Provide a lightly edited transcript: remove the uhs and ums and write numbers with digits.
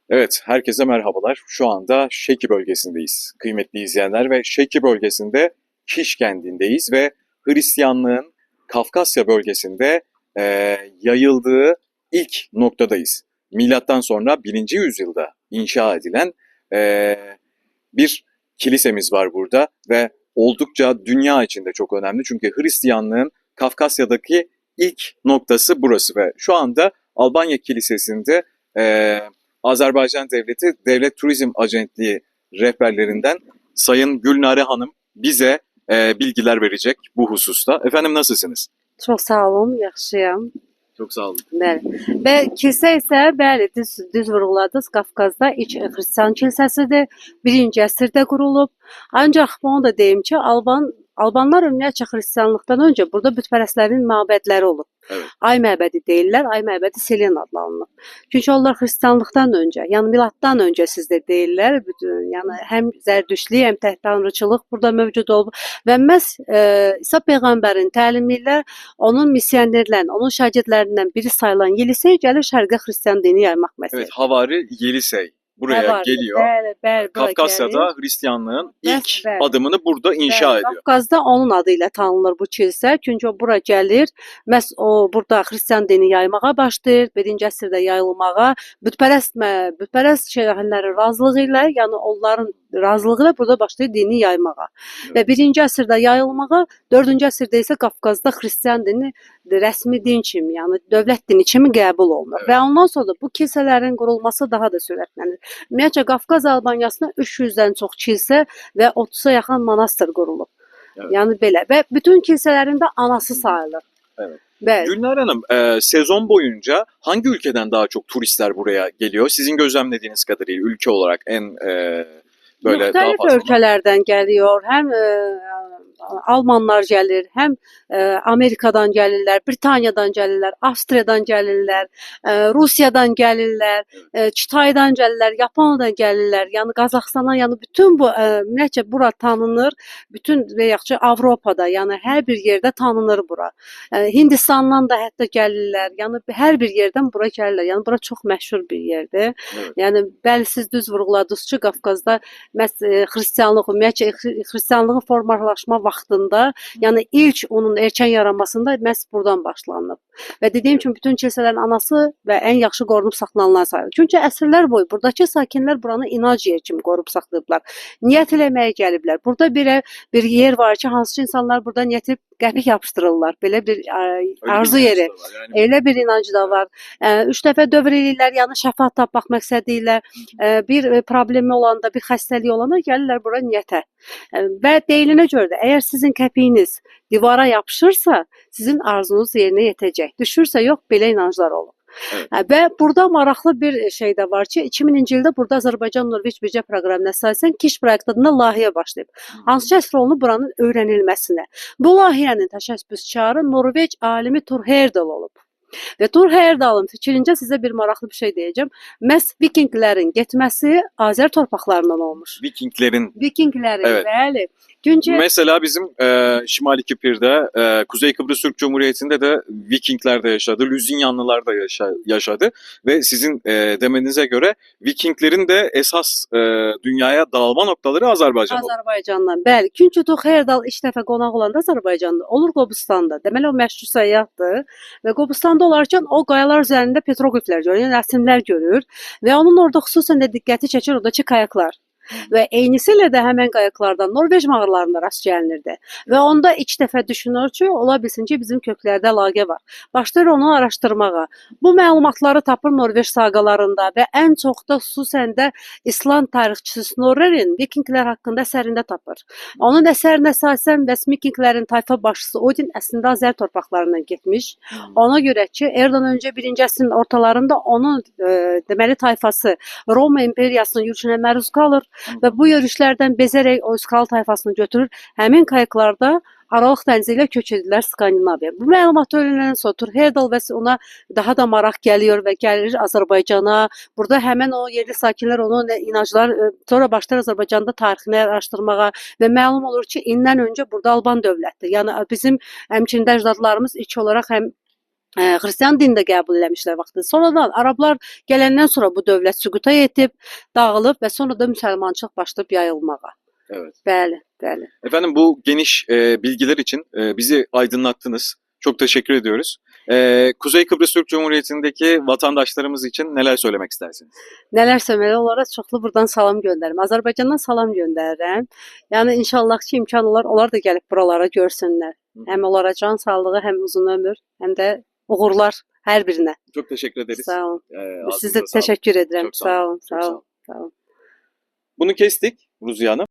Evet, herkese merhabalar. Şu anda Şeki bölgesindeyiz. Kıymetli izleyenler ve Şeki bölgesinde Kiş kentideyiz ve Hristiyanlığın Kafkasya bölgesinde yayıldığı ilk noktadayız. Milattan sonra 1. yüzyılda inşa edilen bir kilisemiz var burada ve oldukça dünya içinde çok önemli. Çünkü Hristiyanlığın Kafkasya'daki ilk noktası burası ve şu anda Albanya Kilisesi'nde Azerbaycan Devleti Devlet Turizm Acentliği rehberlerinden Sayın Gülnare Hanım bize bilgiler verecek bu hususta. Efendim nasılsınız? Çox sağ olun, yaxşıyam. Çok sağ olun. Bəli. Və kilsə isə bəli, düz vurğuladınız. Qafqazda ilk xristian kilsəsidir. 1-ci əsrdə qurulub. Ancaq bunu da deyim ki, Albanlar ümumiyyətcə xristianlıqdan öncə burada bütpərəstlərin məbədləri olub. Evet. Ay məbədi deyirlər, ay məbədi Selen adlanılır. Çünki onlar xristianlıqdan öncə, yəni miladdan öncə sizdə deyirlər, yəni həm zərdüştlük, həm tək-tanrıçılıq burada mövcud olub və məhz İsa peyğəmbərin təlimi ilə onun missionerlərindən, onun şagirdlərindən biri sayılan Yelisey gəlir şərqə xristian dini yaymaq məqsədilə. Evet, Havari Yelisey buraya Var. geliyor. Bəli, bəli, bura gəlir. Kafkasya'da Hristiyanlığın ilk Bəli. adımını burada inşa Bəli, ediyor. Qafqazda onun adı ilə tanınır bu kilsə. Çünki o bura gəlir, məhz o burada xristian dini yaymağa başlayır, 1-ci əsrdə yayılmağa, bütpərəst şəhərlərin razılığı ilə, yəni onların razılığı ilə burada başlayır dini yaymağa. Və 1-ci əsrdə yayılmağa, 4-cü əsrdə isə Qafqazda xristian dini rəsmi din kimi, yəni dövlət dini kimi qəbul olunur. Evet. Və ondan sonra bu kilsələrin qurulması daha da sürətlənir. Ümumiyyətcə Qafqaz Albaniyasında 300-dən çox kilsə və 30-a yaxın monastır qurulub. Evet. Yəni belə və bütün kilsələrin də anası sayılır. Evet. Bəli. Gülnar Hanım, sezon boyunca hangi ülkeden daha çok turistler buraya geliyor? Sizin gözlemlediğiniz kadarıyla ülke olarak en böyle daha Müxtəlif fazla. ölkələrdən gəlir, həm Almanlar gəlir, həm Amerikadan gəlirlər, Britaniyadan gəlirlər, Avstriyadan gəlirlər, Rusiyadan gəlirlər, Kitaydan gəlirlər, Yaponiyadan gəlirlər, yəni Qazaxıstana, yəni bütün bu ümumiyyətcə bura tanınır, bütün deyək ki, Avropada, yəni hər bir yerdə tanınır bura. Hindistandan da hətta gəlirlər, yəni hər bir yerdən bura gəlirlər. Yəni bura çox məşhur bir yerdir. Evet. Yəni bəli siz düz vurğuladınız ki, Qafqazda xristianlıq, ümumiyyətcə xristianlığın formalaşma vaxtında, yəni ilk onun erkən yaranmasında məhz buradan başlanıb. Və dediyim kimi bütün kilsələrin anası və ən yaxşı qorunub saxlanılan sayılır. Çünki əsrlər boyu buradakı sakinlər buranı inanc yeri kimi qorub saxlayıblar. Niyyət eləməyə gəliblər. Burada bir yer var ki, hansı ki insanlar burada niyyət edib qəpik yapışdırırlar. Belə bir arzu yeri. Yani Elə bir inancı da var. 3 dəfə dövr eləyirlər, yəni şəfa tapmaq məqsədi ilə bir problemi olanda, bir xəstəliyi olanda gəlirlər bura niyyətə. Və deyilinə görə də əgər sizin qəpiyiniz divara yapışırsa, sizin arzunuz yerinə yetəcək. Düşürsə yox, belə inanclar olur. Evet. Və burada maraqlı bir şey də var ki, 2000-ci ildə burada Azərbaycan-Norveç birgə proqramına əsasən Kiş proyekti adında layihə başlayıb. Hansı ki, əsr olunub buranın öyrənilməsinə. Bu layihənin təşəbbüskarı Norveç alimi Thor Heyerdahl olub. Və Thor Heyerdahlın fikrincə sizə bir maraqlı bir şey deyəcəm. Məhz Vikinglərin getməsi Azər torpaqlarından olmuş. Vikinglerin. Vikinglərin, Evet. bəli. Çünki Mesela bizim Şimali Kipir'de, Kuzey Kıbrıs Türk Cumhuriyeti'nde de Vikingler de yaşadı, Lüzinyanlılar da yaşadı ve sizin demenize göre Vikinglerin de esas dünyaya dağılma noktaları Azerbaycan oldu. Azərbaycandan, bəli. Çünki Thor Heyerdahl ilk dəfə qonaq olanda Azərbaycanda, olur Qobustanda. Deməli o məşhur səyyahdır və Qobustanda olarkən o qayalar üzərində petroqliflər görür, yəni rəsmlər görür və onun orada xüsusən də diqqəti çəkir oradakı qayıqlar. Və eynisilə də həmən qayıqlardan Norveç mağaralarında rast gəlinirdi. Və onda ilk dəfə düşünür ki, ola bilsin ki, bizim köklərdə əlaqə var. Başlayır onu araşdırmağa. Bu məlumatları tapır Norveç saqalarında və ən çox da xüsusən də İsland tarixçisi Snorre'nin Vikinglər haqqında əsərində tapır. Onun əsərinə əsasən bəs Vikinglərin tayfa başçısı Odin əslində Azər torpaqlarından getmiş. Ona görə ki, Eradan öncə 1-ci əsrin ortalarında onun deməli tayfası Roma imperiyasının yürüşünə məruz qalır. Və bu yürüşlərdən bezərək o Uskal tayfasını götürür. Həmin qayıqlarda Aralıq dənizi ilə köç edirlər Skandinaviya. Bu məlumatı öyrənəndən sonra Thor Heyerdahl və ona daha da maraq gəlir və gəlir Azərbaycana. Burada həmən o yerli sakinlər onun inanclar, sonra başlar Azərbaycanda tarixini araşdırmağa və məlum olur ki, indən öncə burada Alban dövlətdir. Yəni bizim həmçinin əcdadlarımız ilk olaraq həm Xristian dinini də qəbul eləmişlər vaxtında. Sonradan ərəblər gələndən sonra bu dövlət süquta yetib, dağılıb və sonra da müsəlmançılıq başlayıb yayılmağa. Evet. Bəli, bəli. Efendim bu geniş bilgiler için bizi aydınlattınız. Çok teşekkür ediyoruz. Kuzey Kıbrıs Türk Cumhuriyeti'ndeki vatandaşlarımız için neler söylemek istersiniz? Nələr söyləməli, onlara çoxlu buradan salam göndərirəm. Azərbaycandan salam göndərirəm. Yəni inşallah ki, imkan olar, onlar da gəlib buralara görsünlər. Həm onlara can sağlığı, həm uzun ömür, həm də uğurlar hər birinə. Çok teşekkür ederiz. Sağ olun. Ağzınıza Siz də sağlık. təşəkkür edirəm. Çok Sağ olun, çok sağ olun. Sağ olun. Bunu kestik Ruziye Hanım.